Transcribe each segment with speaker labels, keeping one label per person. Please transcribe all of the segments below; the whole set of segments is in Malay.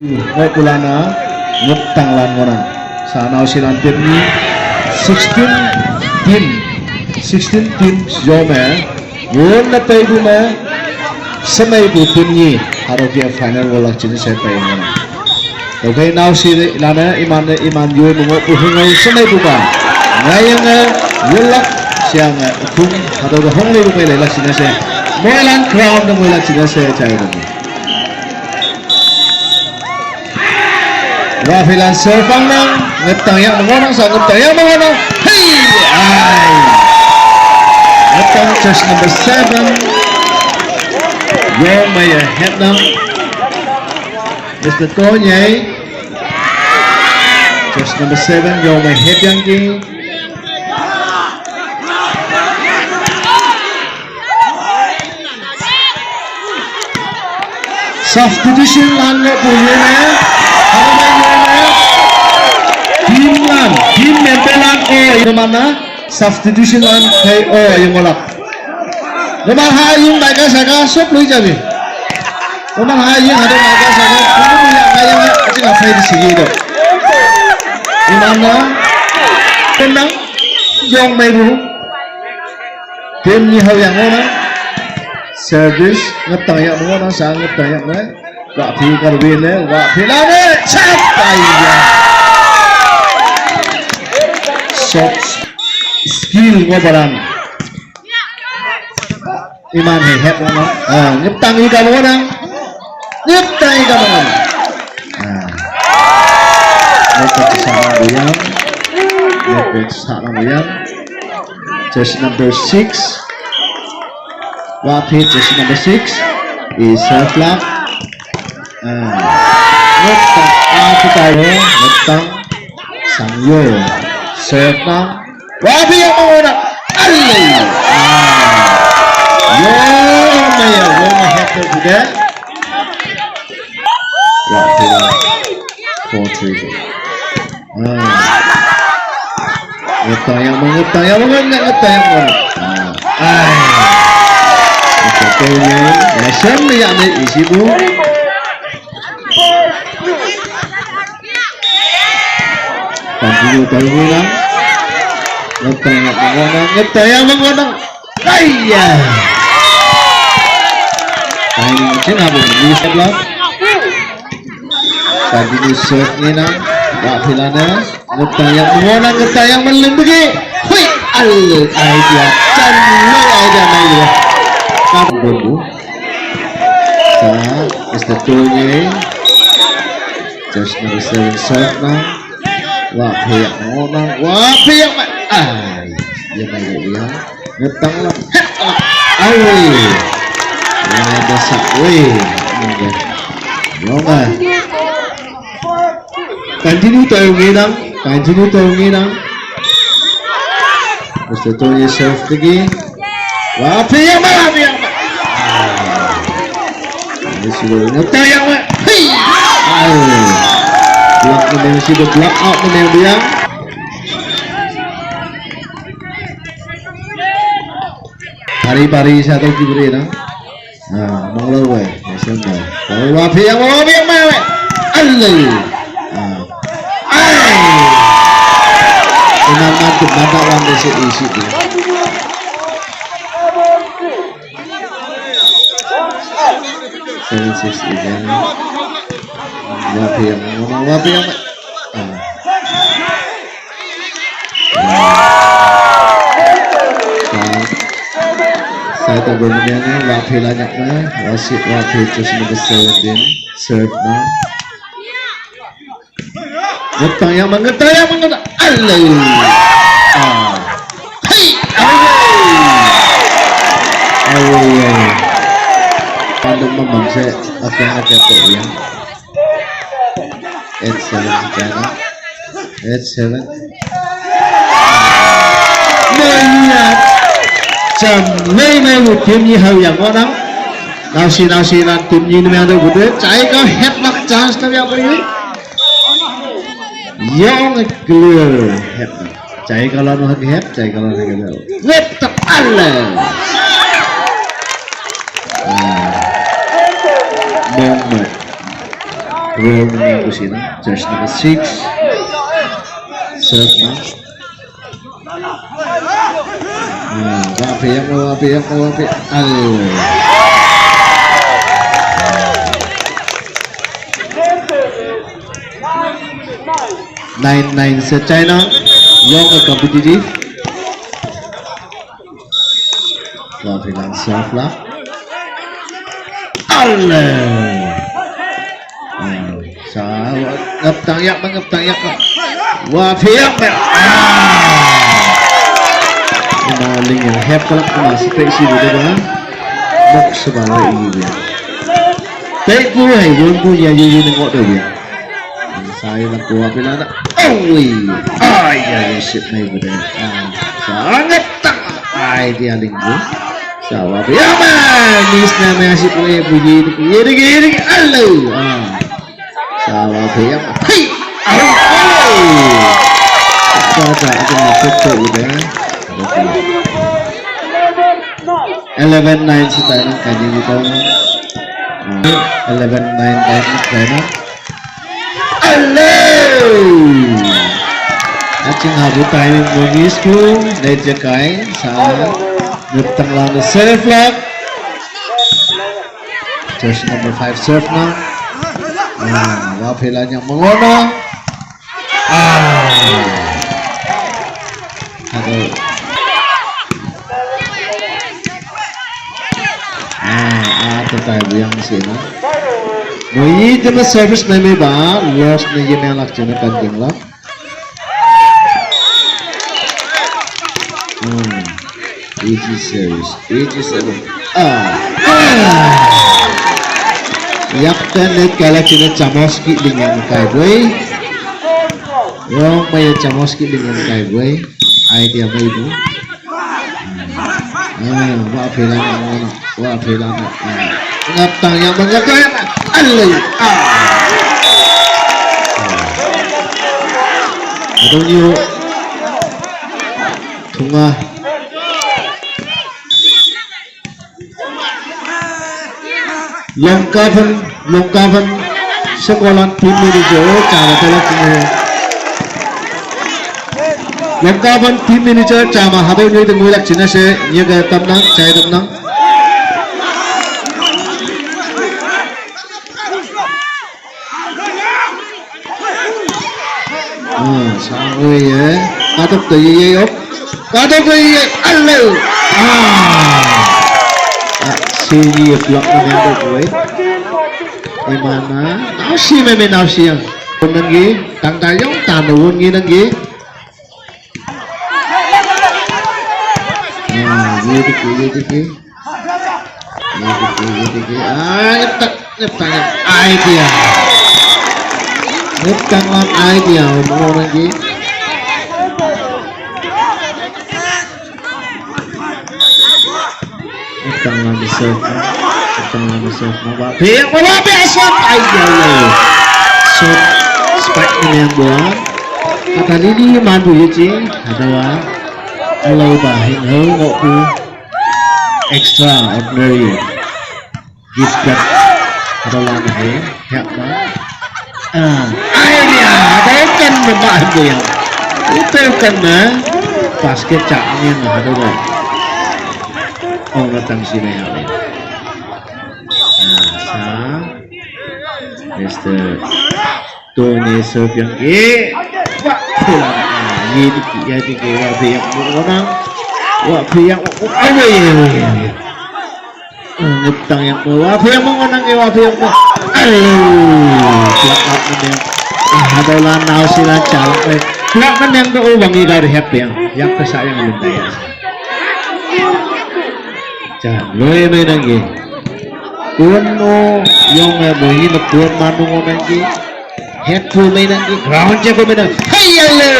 Speaker 1: Ngay pula na ngutang lan ngonan sa naw silan tim ni 16 team jo me won na tay bu me samay bu tim ni haro ke final wala chin se tay ngonan okay naw si lana iman yo mo pu hungai samay bu ba ngayang yulak siang kum haro ga hong le bu me la chin se moilan crown na moilan chin se chai do Rafilan servang nang ngetang yang mengonang sang ngetang yang mengonang hey ay ngetang just number 7 yang maya head nang Mr. Tonyay just number 7 yang maya head yang di substitution lan nge punya na Team member lan o mana substitution lan kay o yung wala. Naman ha yung daga saka sop lui jabi. Naman ha yung ada daga saka kuno yang kaya kasi nga fay di sige do. Imana tenang yung may bu. Team ni haw yang ona service ngetang yang ona sang ngetang yang na. Wa phi karwin ne wa phi la ne chap ya. Shot skill của bạn Iman hay hết đúng không? Nhấp tăng đi cả luôn đang nhấp tay cả bạn nhấp tay sang bayang nhấp tay sang bayang just number 6 what hit just number 6 is flat nhấp tăng cái tay đó nhấp tăng sang vô serve now. Wabi yang mau nak? Ali. Yo, maya, yo mahal juga. Wabi lah. 4-3. Ngetang yang mengetang yang mana? Betul macam ni yang ni isi bu. Tahu lah. Ngetang yang mengonang. Ayah. Ini macam apa ni sebelah? Tadi ni serve ni nak. Tak filana. Ngetang yang mengonang, ngetang yang melembagi. Hui, idea. Cantik idea mai dia. Kamu bumbu. Mr. Tony. Just number 7 serve now. Wah pihak orang, wah pihak dia main dia, ngetang lah, awi, yang ada sakwe, mungkin, continue tahu nginang, mesti tahu ye serve lagi, wah pihak mana, ini sudah ngetang yang mana, block menang sudah block out menang dia. Pari-pari satu kibri na. Manglaw way. Macam ni. Kalau wapi yang mana? Allah. Imam mantap mantap orang desa isi tu. Seven six again. Wapi yang saya tak bermainnya wapi lanyaknya wasit wapi just number 17 serve now ngetang yang mengetang Allah hey away pandang memang saya akan ada ya 8-7 sekarang 8-7 Nanya Jam May một team như hầu yang orang nào si lan team như memang ada gede cai kau headlock chance tapi apa ini yang clear headlock cai kalau nak head cai kalau nak head net tepat lah moment Roll namin ko sila. Jersey number 6. Serve na. Wapi mo. Nine sa China. Young at competitive. Wapi lang serve lang. Sa ngập tang yak Wapi yak Maling yang hep kalau kena spesies itu kan, box sebagai ini. Tapi pun hai pun punya jadi nengok tu dia. Saya nak kuat bila nak. Ya sip naik betul. Sangat tak. Dia linggu. Sawah ya man, nisna masih puji itu gini. Allo. Sawah ya. Hei. Ada masuk tu dia. 11-9 si Thailand kali dito 11-9 Thailand at yung habot tayo ng Mugis ko Nedja Kai sa nagtang lang na serve lock jersey number 5 serve na wapila niyang mangono tayo yang sini. Mui jema service na may ba loss na yun ang lakso na kanding lang. Easy service. Yaktan net kala cina Chamoski dengan kai boy. Yung may Chamoski dengan kai boy. Idea may bu. Wapilang ngaptang yang mengatakan alay adonyo tunga longkapan sekolah tim manager cara telak longkapan tim manager cama habis ni tengok lak cina se ni ke tamnang cai tamnang Sangoy katok tu ye allo sini block na yang boy di mana nasi me nasi yang nanggi tang tayong tanawon ngi nanggi ye nyetak idea nyetak lang idea mo nanggi Tangan serve na wala shot idea shot spike ni yang buat kata ini mandu ye adawa allow ba hing ngok ku extraordinary gift that adalah ni hak ba idea ada kan memang yang itu kan basket cak ni adalah ông nó tăng xin này hả sa Mr. Tony Sofian ke ye di ke wa pe yang orang wa pe yang awe ngutang yang wa pe yang orang ke wa pe yang kelak ni ada lah nau sila calak kelak kan yang tu wangi dari happy yang kesayang lintaya Loe may nangi Kuno yung buhi na tuan manungo nangi Head pool may nangi Ground check ko may nangi Hey hello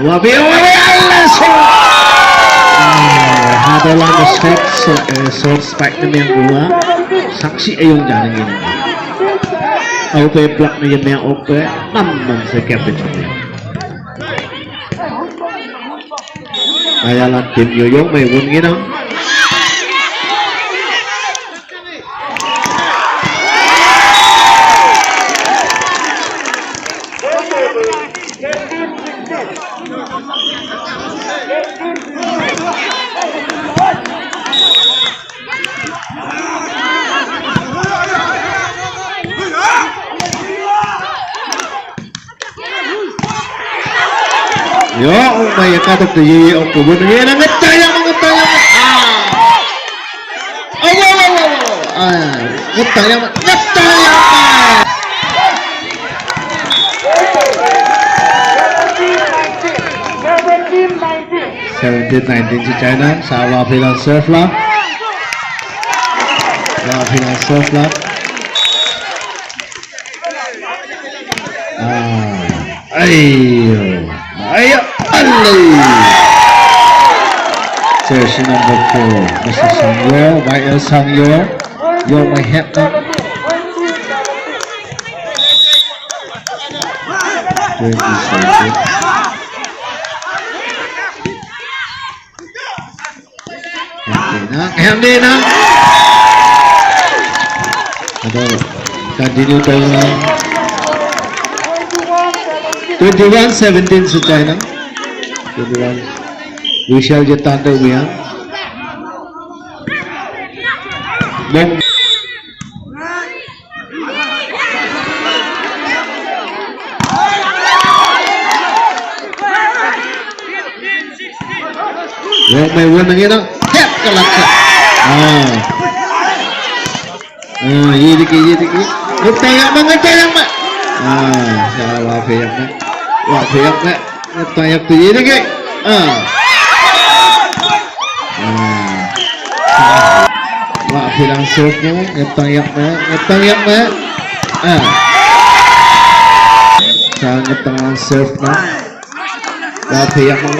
Speaker 1: Wapi ada lang short spike na yang dua saksi ayong jaring ini
Speaker 2: เอาไปปลักในยังแมวออกไปนั่มมันเสียแก็บไปจุดนี้Ayalah tim yoyong may win gina. Yo, may katok to yi ang kubun niya na nagtayang. Nagtayang. 17-19 si China. Sawa pilang serve lang. Jersey number 4, Mr. Sangyo, YL Sangyo, yo may head na. 20-17. Hindi na. Ito, continue tayo na. 21-17 sa China. 21. We shall get under Wiang. Bong. May win na gina. Hep kalaksa. Yidiki. Nagtayang ba? Siya wapayak na. Nagtayang to yidiki. Wapayak serve mo. Nagtayang na. Siya nagtayang serve na. Wapayak mo.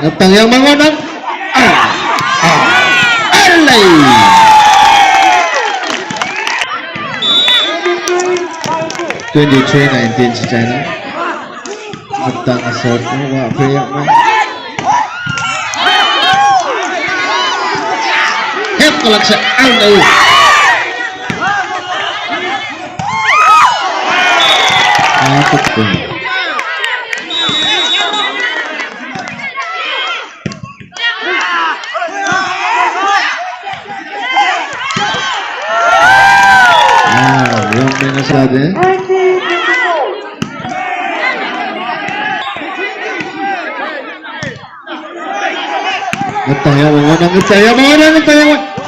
Speaker 2: Ngetang yang mangonang. Alay. 23-19 si China. Ngetang asal mo wapayak mo. Hep kalaksa. Alay. Takot ko. Sabi. Nagtaya mo.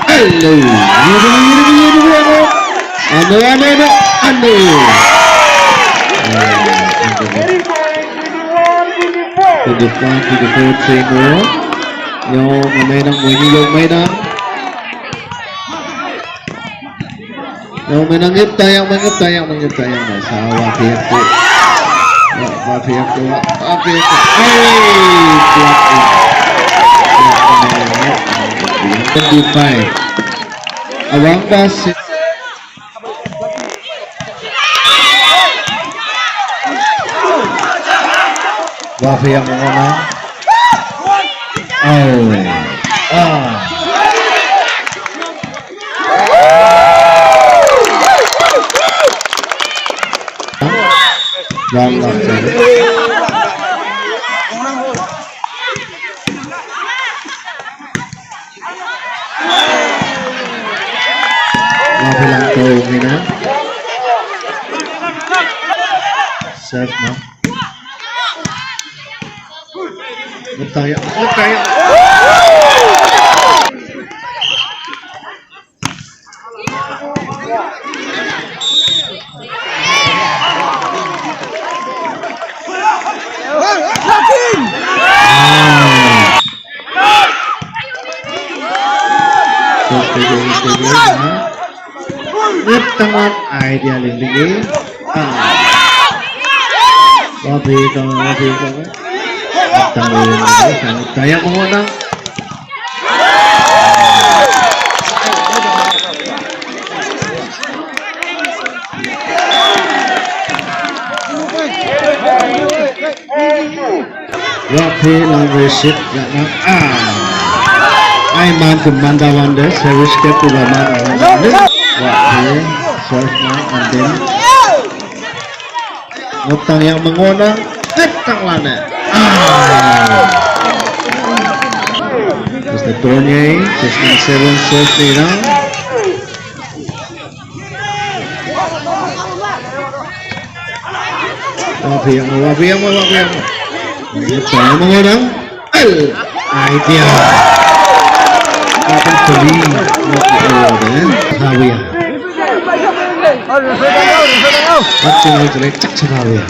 Speaker 2: Hello. Ano. 24 train mo. Yung may nang muni yung may nang. Yung manangip tayang na sa wapiyak ko. Ay, 25. Awang basi. Wapiyak mo na. Long bilang tuh ini serve no Nagtaya Nagtangan idea lagi. Wabi ko. Tayak mengunang. Rapi lang resip nak ai man ke manda wanda service ke tu man Rapi serve man and then ngutang yang mengonang ngutang mana Mr. Tony just in 7 serve ni lah Rapi yang saya mengonang idea akan beli Hawia Pacang jelek cak Hawia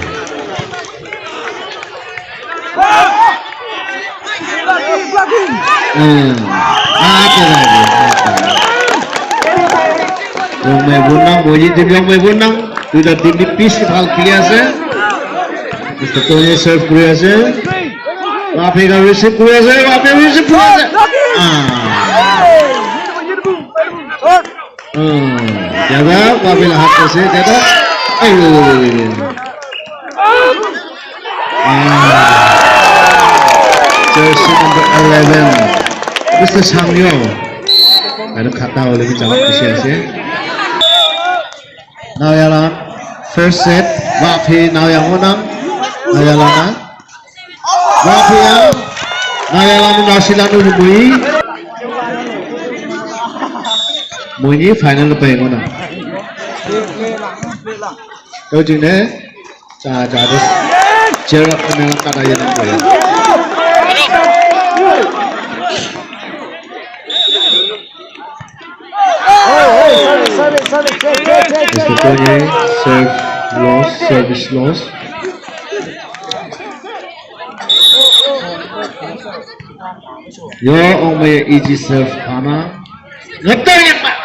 Speaker 2: apa lagi yang main bunang boleh tim yang main bunang sudah tim nipis hal kiasa Mr. Tony serve kiasa Wapi ka receive kiasa Wapi receive kiasa jaga Wapi lahat kasi jaga jersey number 11 Mr. Sangyo ada kata oleh jawab kiasa now yalan first set Wapi now yang menang Nayalana Wapia Nayalana Nasilano Mui final lepas yang mana kau jenis jadi jarak menelan kata yang apa ya Sebetulnya serve loss service loss Yo, ông mày easy serve ana. Ngeter yang pak.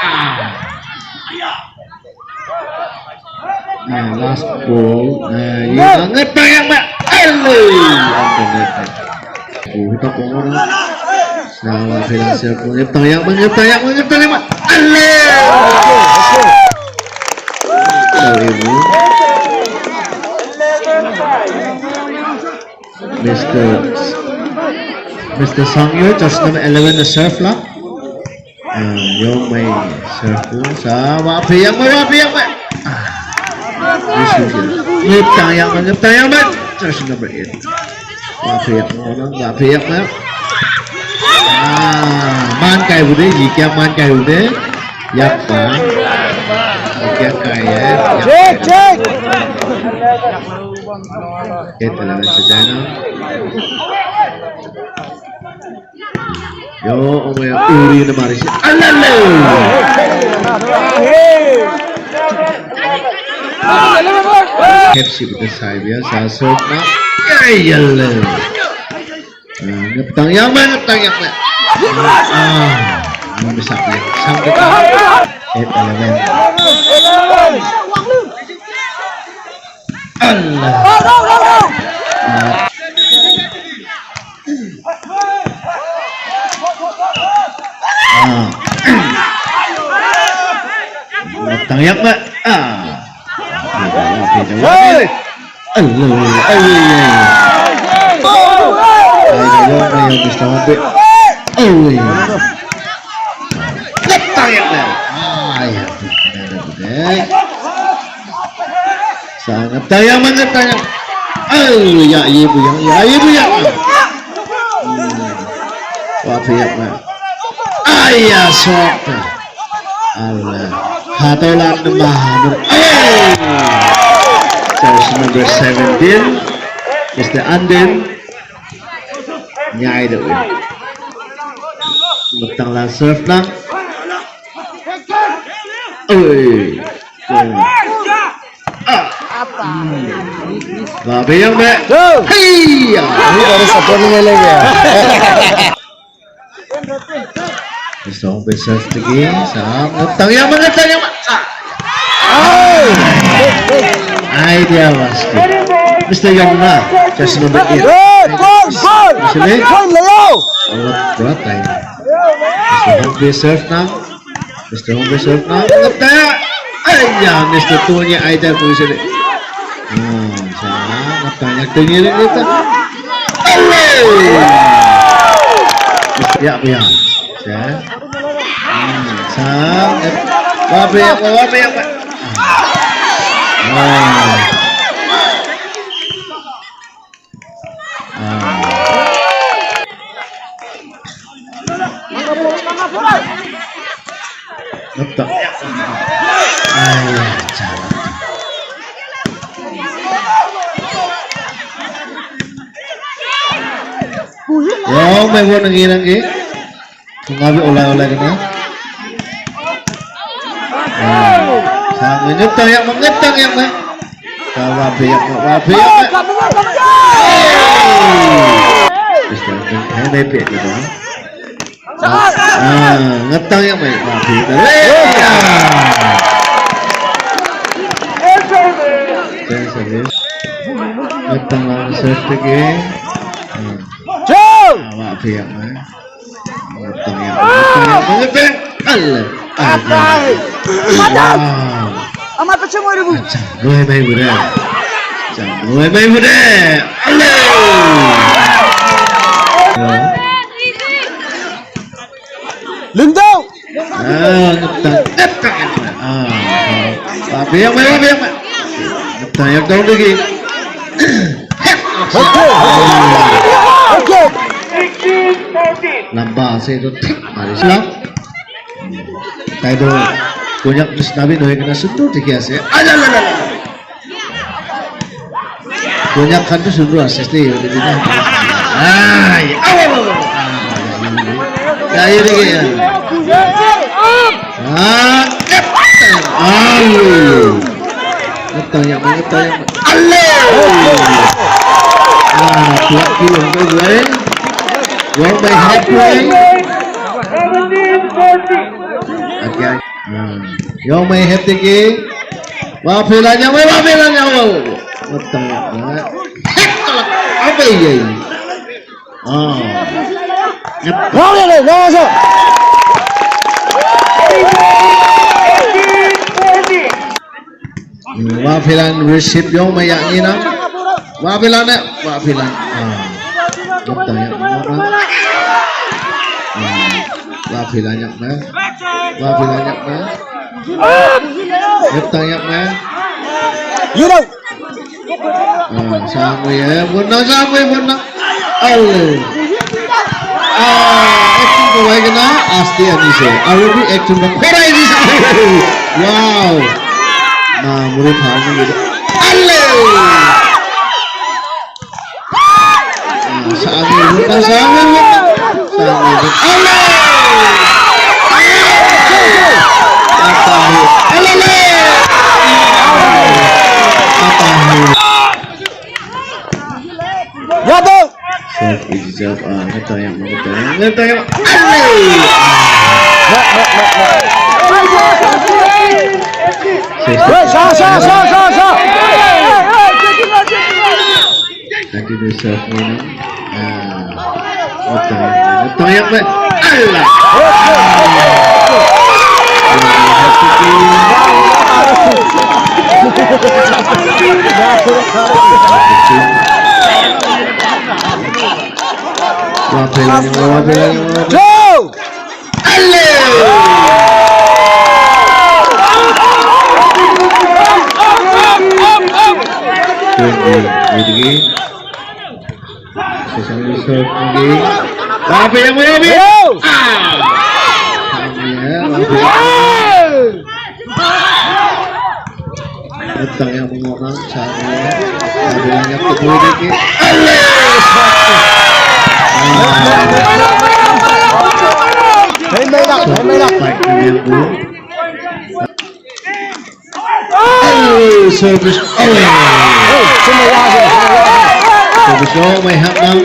Speaker 2: Last ball. Yang ngeter yang pak. Kita pun salah finansial pun ngeter yang pak. Mr. Sangyo just number 11 the serve lah. Yung may serve po sa Wapi yang may. Ngiptang yang may. Just number 8. Wapi yang may. Man kay bude, jika man kay bude. Yak pa. Jika kaya. Check. Ito lang sa dyan. Yo, omay uri na maris. Alalo! FC kita sahibiya sa serve na. Ayalo! Ngaptang yang man. Bisa kaya. Sampai ka. 8-11. Allah! Tangyak mbak sangat tayang banget tayang ya ibu yang Wapi yang mbak ayah sok Allah hatolan nomor jersey number 17 Mr. Anden nyai dah betang lah serve lang Wapi yang mbak hiya ini baru satu nilai ya Isong besar lagi, sangat tayang mana. Idea was good. Mr. Yongna, just number 8. berat tayo. Mr. Hong Bay serve na. Mr. Hong Bay serve na. Ayan, Mr. Tony Aida po sila. Sana, tanya rin dito. Ya, ya. Sang, wabi. Betul. May buwan ng ilang Sumabi ulay-ulay ka na. Sama nyutang yang mga. Wabi. Gusto natin. May piyat na ba? Ngetang yang may wabi. Ngetang lang sa sige. Wabi yang may. Ngetang yang mga. Allah.
Speaker 3: Amat macam mana bu?
Speaker 2: Luai mai bude. Allah.
Speaker 3: Lendau.
Speaker 2: Ngetang. Wabi yang may. Ngetang yang kau lagi.
Speaker 3: Okey.
Speaker 2: Lamba saya tu mari silang. Tayo do kunyak dus nabi no kena sundu dikiase. Alah. Kunyak kan tu sundu asiste yo di dina. Ai, awal. Ya ini ya. Ngetang yang. Allah. Tuak kilo tu gue. Yang baik halfway. Okay. Yang may hati ke, wafilannya. Betul. Apa ini? Wafilan receive yang may yakin na. Wafilan. Betul ya. Wafilannya na. Ngetang na.
Speaker 3: Yurau.
Speaker 2: Sama ya, bunang. Allah. Action ko ay kena asti ani se. Arabi action ko korai ni sa. Wow. Murid hal ni gitu. Allah. Sama. Allah.
Speaker 3: Ya tu.
Speaker 2: Self ijab ngetang yang.
Speaker 3: Sa.
Speaker 2: Nanti dia self ni. Ngetang yang. Allah. Wafilan.
Speaker 3: Go!
Speaker 2: Ngetang yang mengorang saya. Wafilannya ketemu dikit. Service. Service may hakang.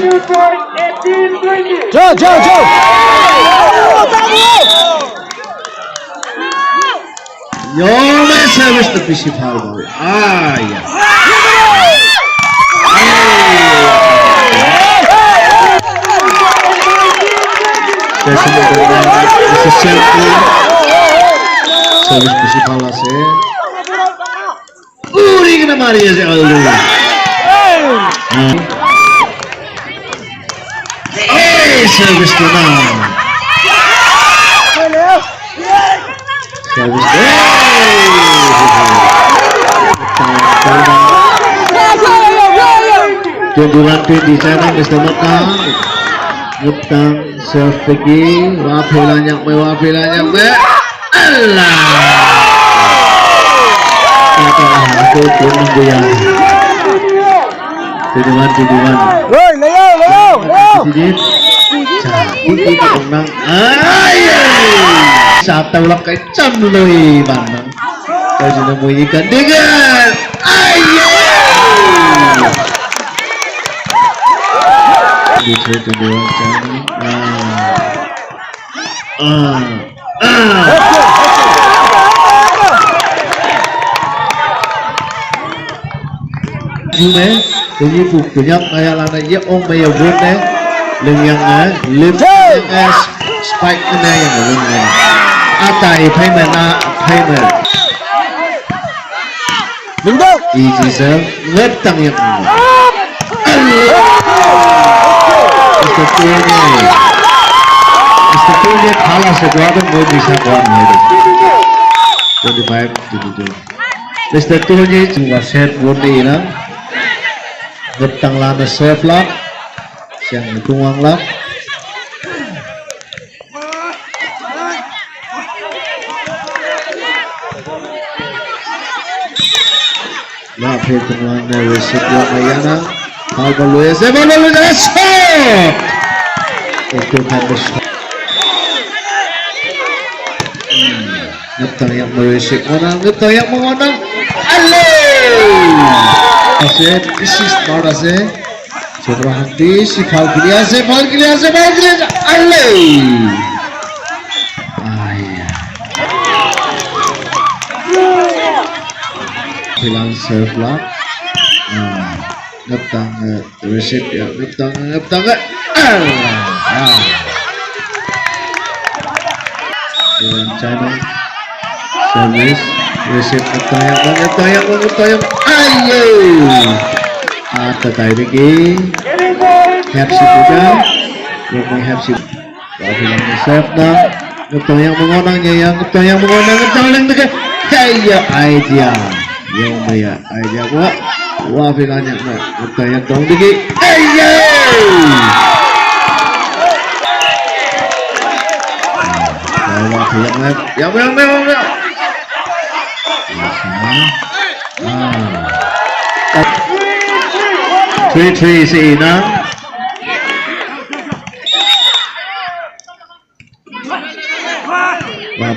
Speaker 3: Jauh.
Speaker 2: May service to PC Power. Ya. versi dengan Mr. Selfie. Servis besi balas Uri kena mari ya si Aldo. Servis tenang. Servis Tunduran di sana Mr. Matang. Matang serve pergi. Wafilanyak me. Allah. Aku pun menggoyang. Tunduran.
Speaker 3: Rồi, Leo.
Speaker 2: Cantik itu menang. Satu lap cái chân lời bạn nó. Tôi chỉ là mùi gì cần đi gần. Đi chơi từ đường chân. Như thế, tự nhiên phục tự nhất này là này giúp ông bây giờ vượt đấy. Lưng yang lift spike cái này yang lưng này. Atai payment
Speaker 3: Lưng đâu?
Speaker 2: easy serve ngất tăng yang Mr. Tony kalah sebuah dan mau bisa kuat mereka 25-22 Mr. Tony juga set body lah ngất tăng lana serve lah siang tuang lah Nah, pertemuan resiko Mayana, Alvaro shot. Itu habis. Ngetang yang meresiko, ngetang yang mengonang. Asyik, this is not asyik. Coba hati si Falkili asyik. Hilang serve lah. Ngetang receive ya, ngetang. Dengan China service receive ngetang. Ayo. Terkait lagi. Hapsi juga. Yang hapsi. Hilang serve dah. Ngetang yang mengonangnya yang ngetang dekat. Kayak idea. Yang maya idea wah filanya ngetang dong dikit yang 3-3 si Inang wah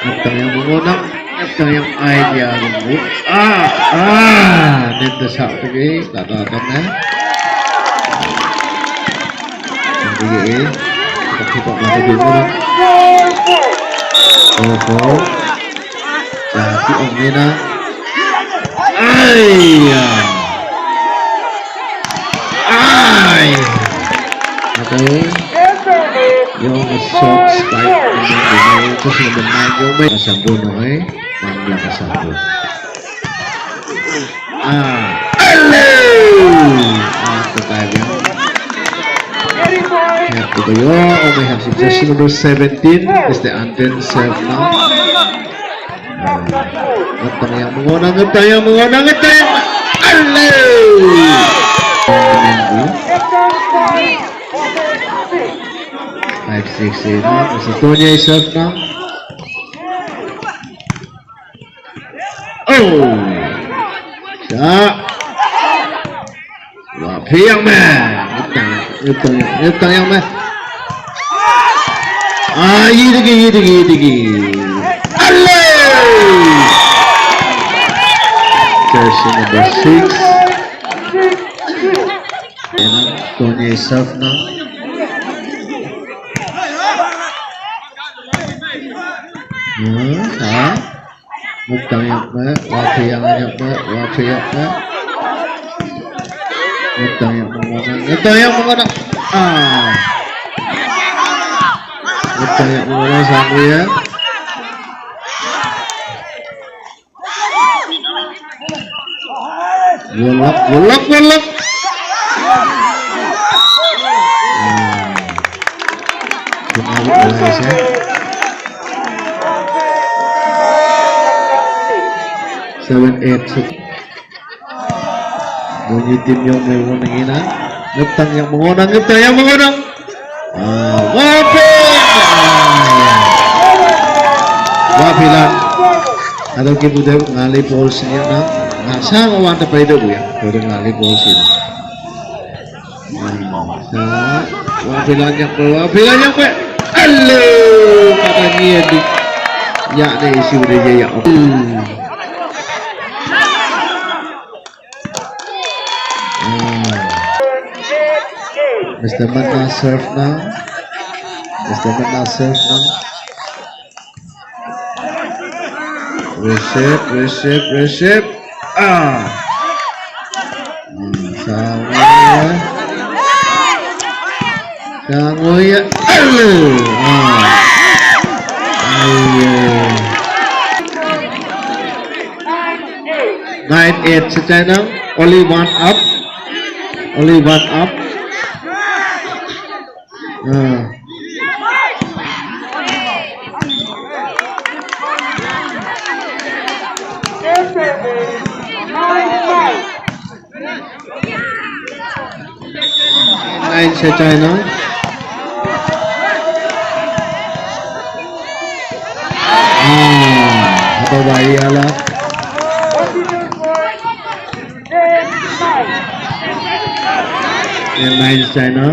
Speaker 2: ngetang yang mengonang ngetang yang idea lembut dan desak lagi tak datang jadi kita masih dulu jadi Om Nina yung shot spike itu sebenarnya yung may kasambon mangla kasambon kaya ito yun may have suggestion number 17 is the anten serve now ngetang yang mengonang 5-6 Mr. Tony serve now. Wah, yang ngetang yang Yidigi. Jersey number 6. And Tony serve now. Mukang yang wafi yang Ngeptang yang mengonang. Ngeptang yang mengonang. Ngeptang yang mengonang sang Ria. Golok. 7-8 bunyi tim yang mengonang ini ngeptang yang mengonang wapilan atau kita dah ngali polisinya nak sama orang terbaik tu ya kita ngali polisi wapilan yang halo katanya di ya ni isu dia ya Mr. Manna serve now. Receive. Sangoya. Hello. 9-8 secara only one up. Nine se China. Apa bahaya lah. Nine China.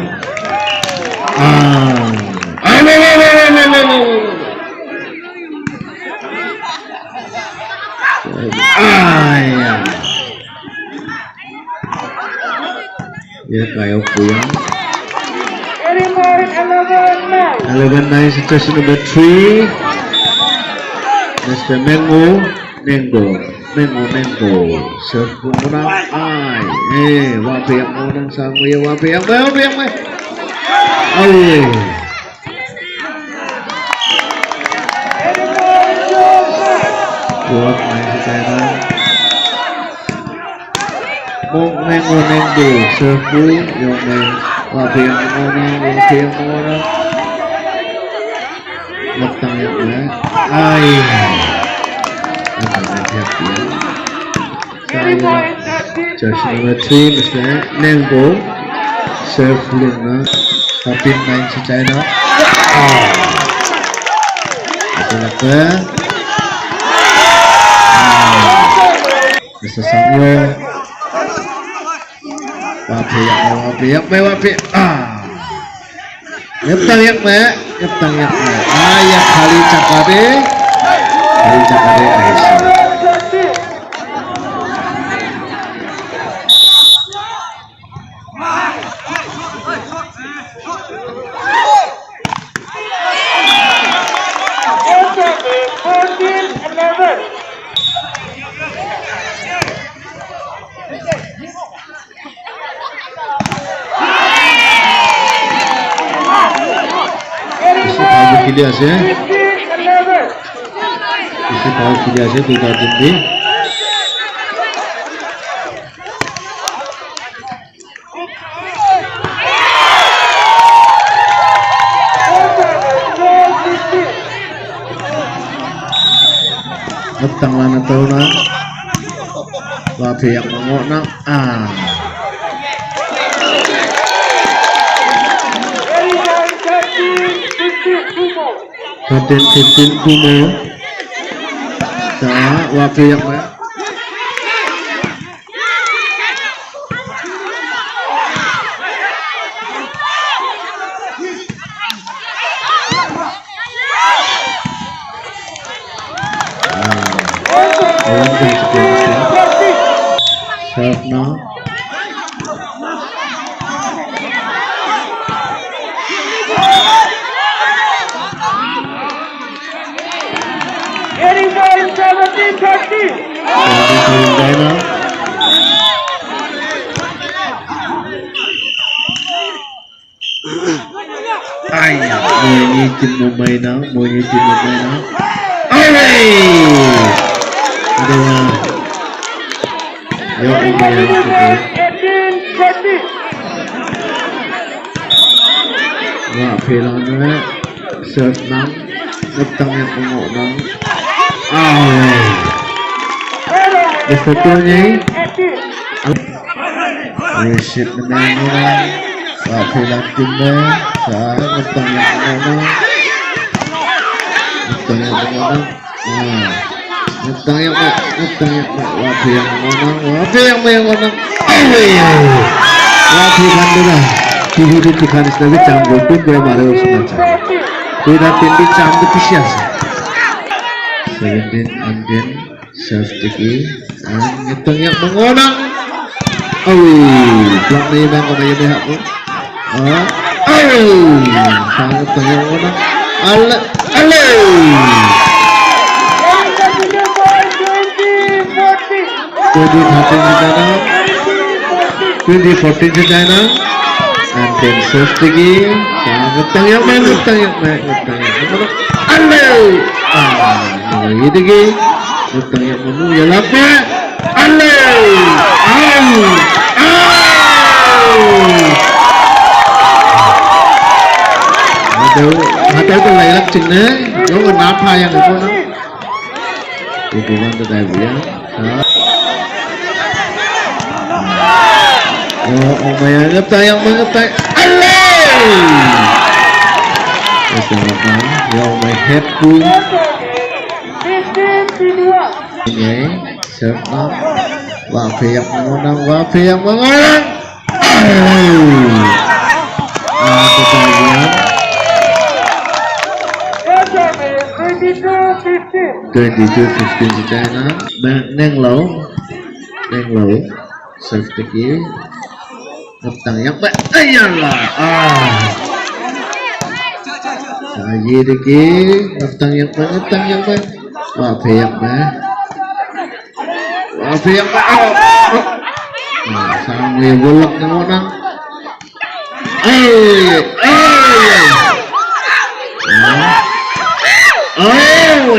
Speaker 2: Ya kayak pulang. 11-9 situation number 3. Mr. Mengo. Serve menang. Wapi yang menang sang ya wapi yang buat main sekarang. Mengo serve yang wapi yang menang. Ngeptang yang menang. Jersey number 3 Mr. Nengo serve luna 14-9 si China. Mr. Samyo wapi ngeptang yang kali cakade Aisyah. Kilias ya. Isi tahu kilias ya kita tunggu. Ngeptang lana tahu na. Wapi yang mengona. 15 Kumo. Wapi yang mana? Serve now. Ayah, mui tim Mumbai na, mui tim Mumbai na. Oi! Ada lah. Yo, Mumbai yang kedua. Wah, pelang na. Serve nang, ngetang yang pengok nang. Di fotonya. Receive na nang. Wah, pelang tim na. Sa ngetang yang pengok nang. Ngetang yang pengok nang. Ngetang yang pengok. Wah, pelang nang. Wah, pelang nang. Wah, pelang nang. Kiri tekan istana campur pun dia marah usman campur. Tidak tinggi campur kisias. 17 again serve tinggi. Ngetang yang mengonang. Pelak ni bang kau bayar dia pun. Sangat ngetang yang mengonang. Ale. 2014 se China. And then serve tinggi, ngetang yang main. Lagi tinggi, ngetang yang menu ya lapa. Ada tu layak cina, yo kenapa yang itu na? Itu kan tu dah biar. Oh, bayar ngetang yang mengetang. Bersama yang my head pun. Ini serve up. Wafe yang mengonang. Ketahuan. 22-15 di China. Neng low. Serve tinggi. Ngetang yang baik. Ayalah. Lagi lagi. Ngetang yang baik. Wafe yang baik. Sama yang bolak dengan orang.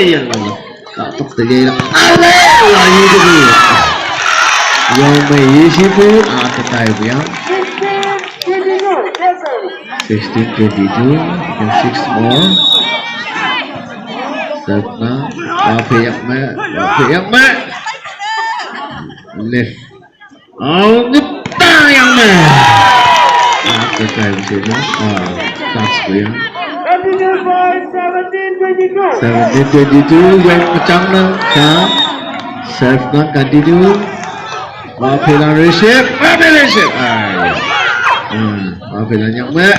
Speaker 2: Ya Allah. Tak terjadi lah. Lagi lagi. Yang mengisi pun terkait yang 16-22 and 6 more. Serta Wafe yang baik. Left. Ngetang yang baik. Terkait sini. Touch dia. 17-22 yang macam nak. Serve nak continue. Wafe lah receive. Wafe lah yang baik.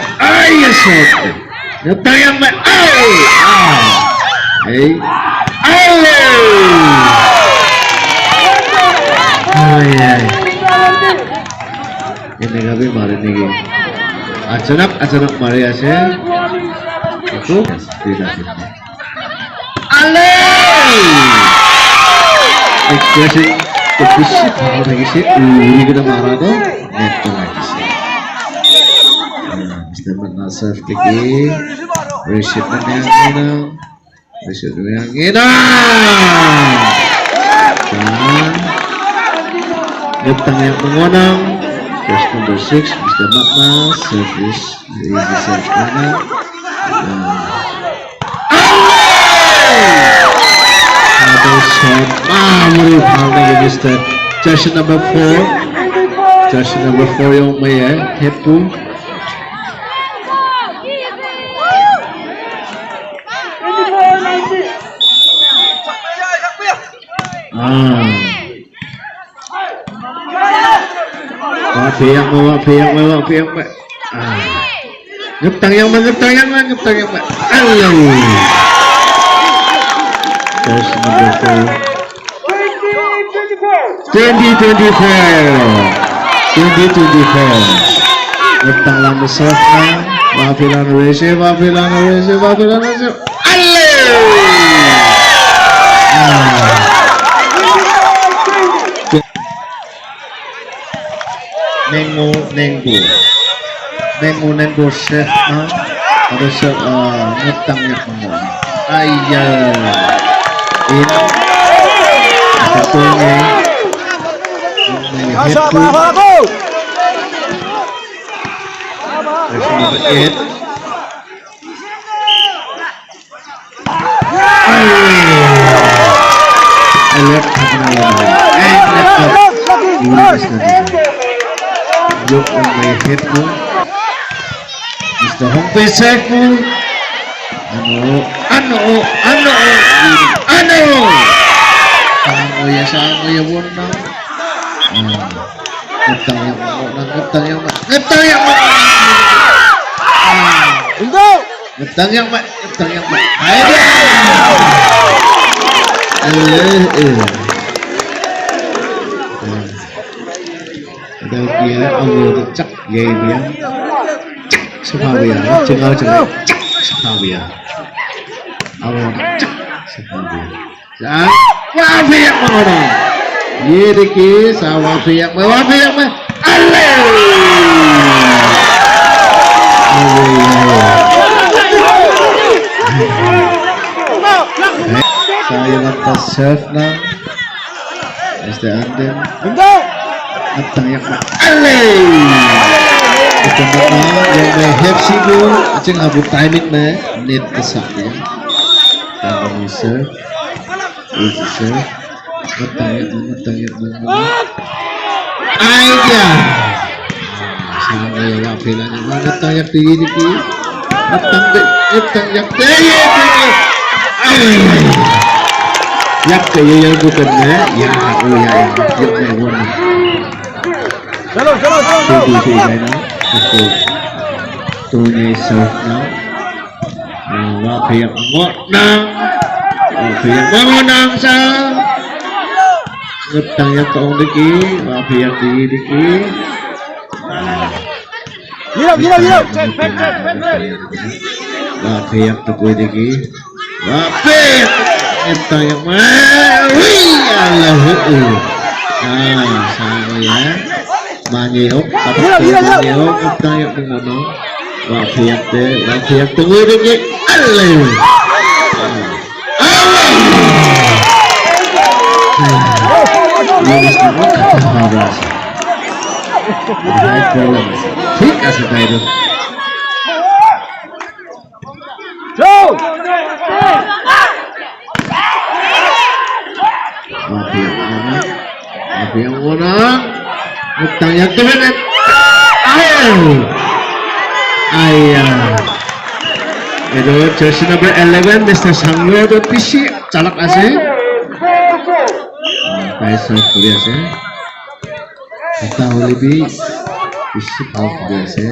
Speaker 2: Shot. Ngetang yang baik. Ini kami mari ni. Acanak mari aja. Itu tidak. Expressing kepusi kalau lagi sih, kita marah tu, neto lagi sih. Mesti menasar tinggi, receive yang ina. Ngetang yang mengonang. First number 6, Mr. Makna, service, easy serve mana. Ada shot, mari lagi Mr. Jersey number 4 yang main, head to. Wafe yang baik. Ngetang yang baik. First number 4. 2024. Ngetang lama serve. Wafe lama receive. Nenggo. Mengunen bosef harus ngutangnya pengol. Ayah. Ini satunya.
Speaker 3: Asa apa aku?
Speaker 2: There's number 8. I left look on my head mo. Mr. Hong Pei Sek mo. Ano? Saan ya mo na? Ngetang yang Đầu kia ông vừa chắc ghê bia sao phao bia chừng ơi chừng chắc sao phao bia ông chắc sao phao bia dạ qua việc mà rồi gì đi kia sao qua việc mà alle saya lantas serve na Mr. Anden Antang yang ale itu mana yang may have sigo acing abu timing na net kesaknya dan serve Antang yang aja sama ya wafilannya Antang yang tinggi Antang yang tinggi yak kayak yang bukan ya yang mewah
Speaker 3: Chalo.
Speaker 2: Tuh này nó tôi nghe sợt nó và phiền ngọt năng sao ngập tăng nhập tổng đi ký và phiền đi ký
Speaker 3: Đi đâu
Speaker 2: và phiền tôi đi ký và phiền em tăng nhập mà là sao vậy Manyeok, Manyeok, tayo kung ano, wafiyak tunggu dikit, alay, Lumis na mo, katahabas, high problems, hika sa tayo, wafiyak muna, Utang yang temen ayah itu jersey number 11 Mr. Sangyo itu pisi calak ase Kaisar kuliah ase kita lebih pisi kau kuliah ase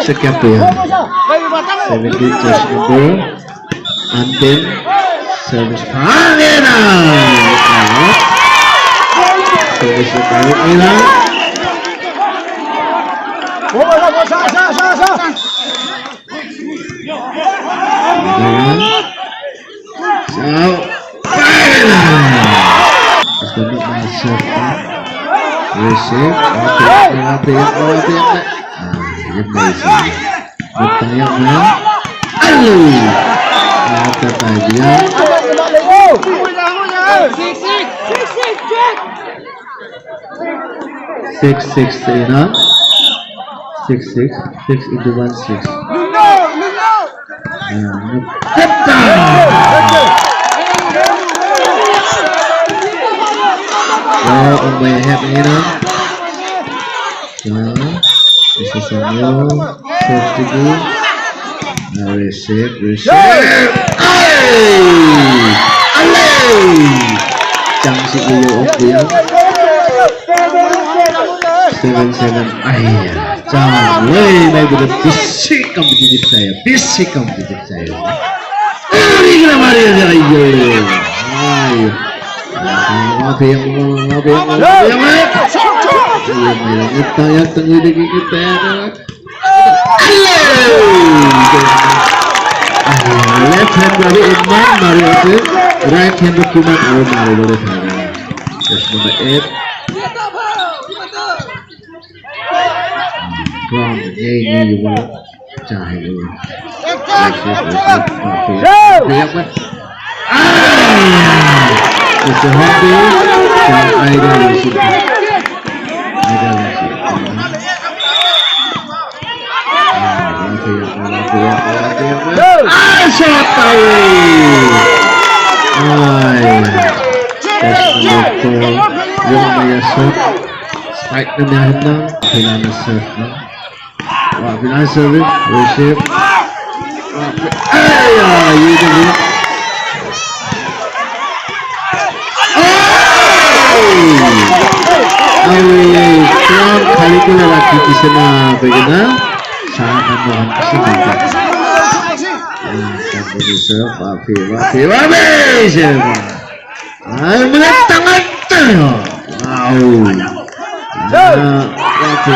Speaker 2: sekian tuh ya 17 jersey number Antin service panera service baik ila so panera sudah masuk receive bertanya Apa saja? 6 na? 6 into 1 6. Oh, may have na. Isa sa inyo. First degree. Receive. Chẳng si iyo of dia 7 ayah jangan may benar fisik kompetitif saya ini kenapa dia ayo apa yang kita yang tengah di kita left hand dari Imam Mario right hand document aro mari boleh thare. Yes, number 8. Ground ye ni bola chahe bola. It's a hobby from idealism. Shot away! Yung may shot. Strike na niya lang. Pinana serve na. Pinana serve. Receive. Ay! Yun na yun. Ay! Kaya kali ko na laki kasi na bigyan na. Saan naman kasi nito. Reserve, Wafi. Ay, mga tangan tayo. Wow. Wafi.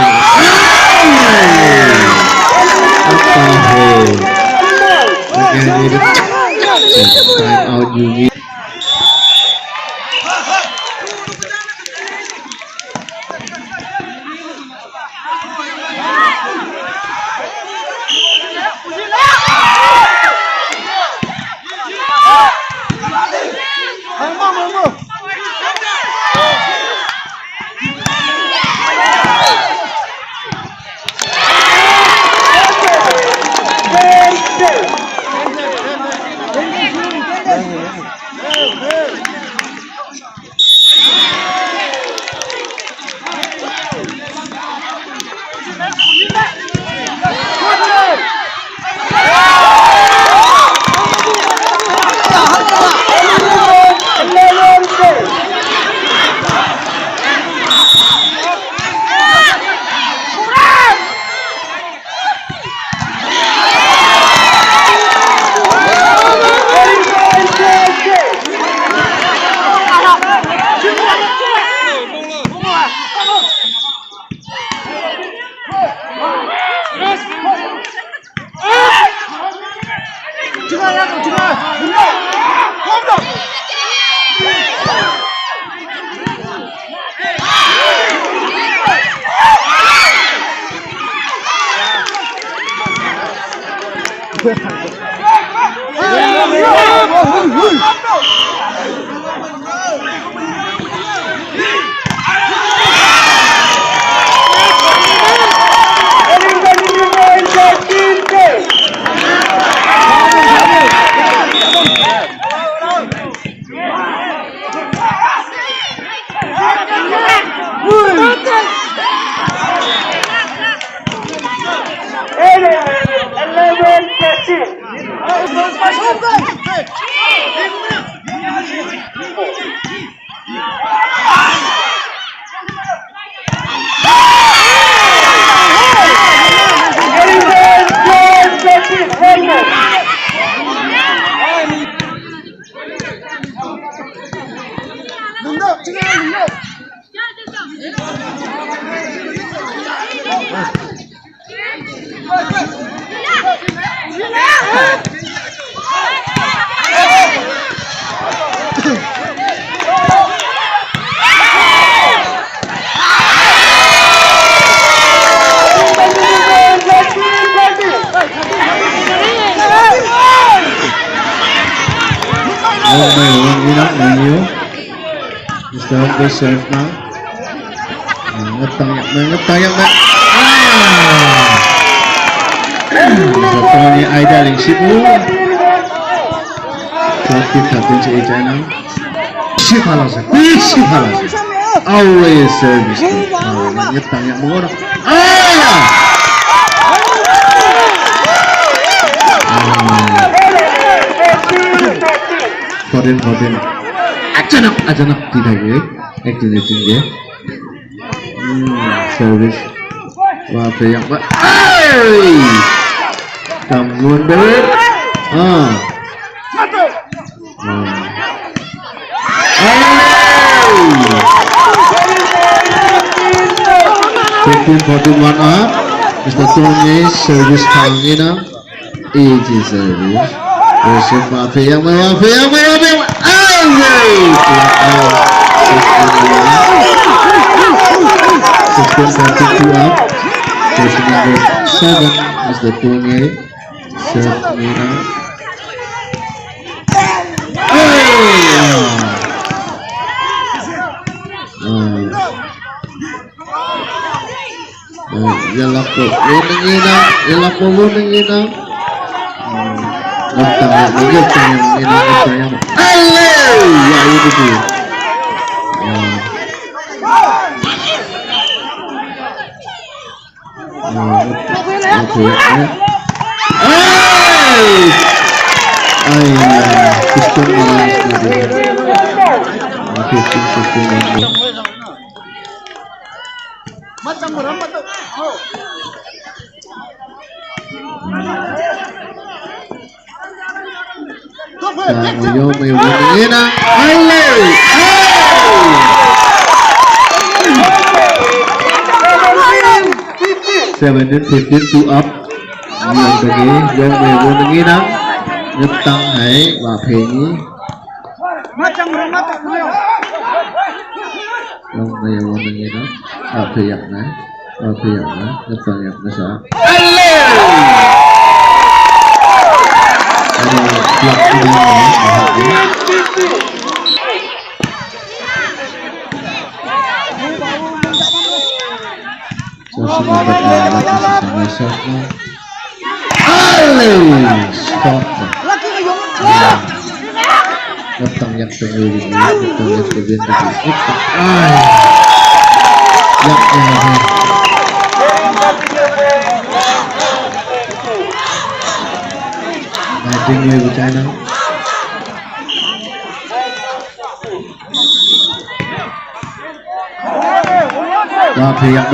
Speaker 2: Time out Yugi. Serve now. Ngetang yang Satu ni Aida Lingship. Tapi si Ijana. Sifalas. Always service. Ngetang yang mengorok. Foden. Ajanak tidak ya. Activity dia. Service. Wah, yang pak. Tanggungan berat. Check-in for the one up. Mr. Tony service Kangina. Easy service. Worship Wafi yang up. Jersey number 7 is the Tunge. Serve Mira. Yellow po, winning inang. Nagtaya inang. Hello! Yeah, you did it. Gusto mo na may winning na. 17-15 2 up. Nhiều cái dòng về vô năng ý đó nhất tăng hãy và phê nhí dòng về vô năng ý đó và phê dặn đấy nhất tăng dặn nó sẽ lọc đi cho xin mời tất cả các bạn sẽ nghe stop. Datang yang penyulit, datang yang kebencian. Nanti ni bercakap. Wapi yang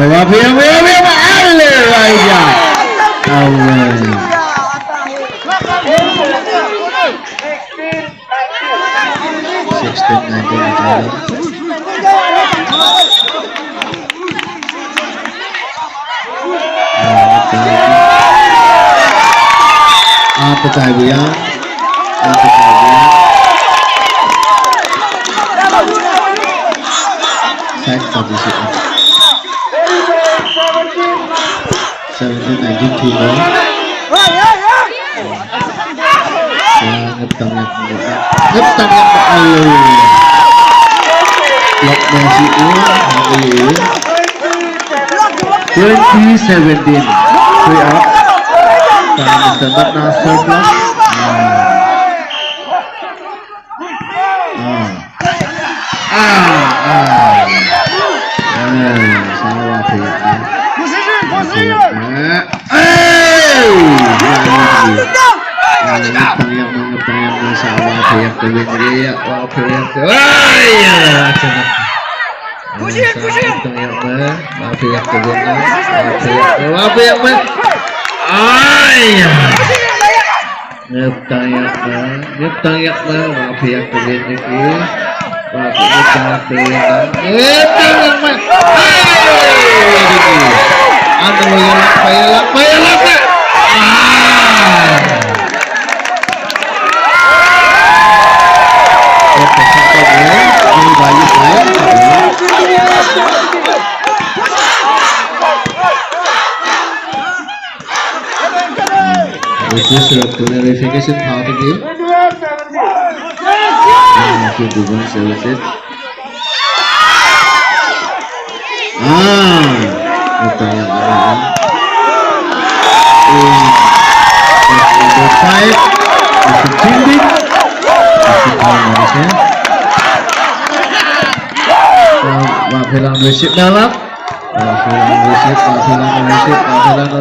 Speaker 2: apa cahaya? Saya posisi 17-19 ngetang yang blok masih 20-17 free up dan Mr. Batna surplus salah pihaknya ngetang yang salah pihak kebencian This is a clarification part again. Services. Kita yang ada. Number 5, Mr. Jimmy. Wafilan receipt dalam. Wafilan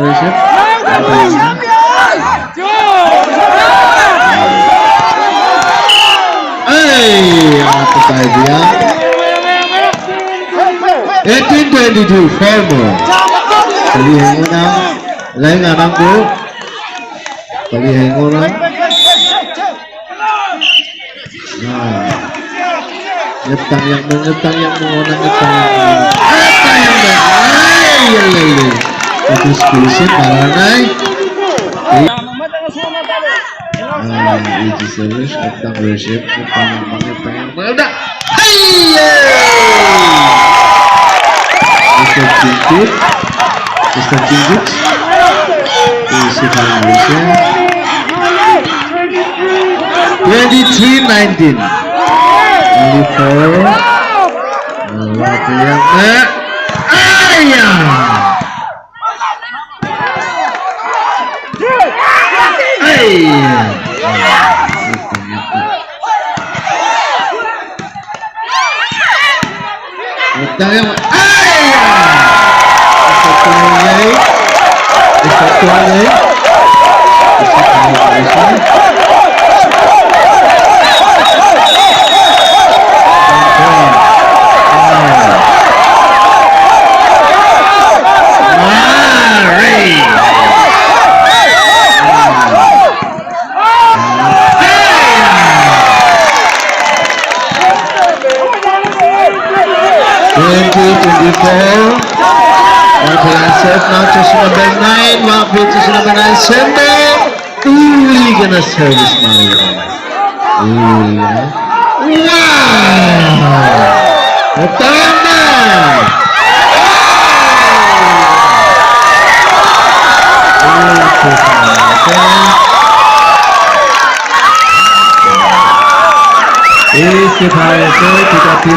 Speaker 2: receipt. Apa saja? 18-22 former. Beli yang menang, lain anak bu. Beli yang orang. Nyetang yang mengonang. Itu spesial baranai. Easy service, Optang worship, pengen. Udah. Mr. Jinjit, easy violation. 23-19. Only 4. Waktu yang ayah. Utang yang now just number 9, Wapit is number 9, Sendo. Ooh, gonna service Mario. Ooh, wow! Utama! Easy violation,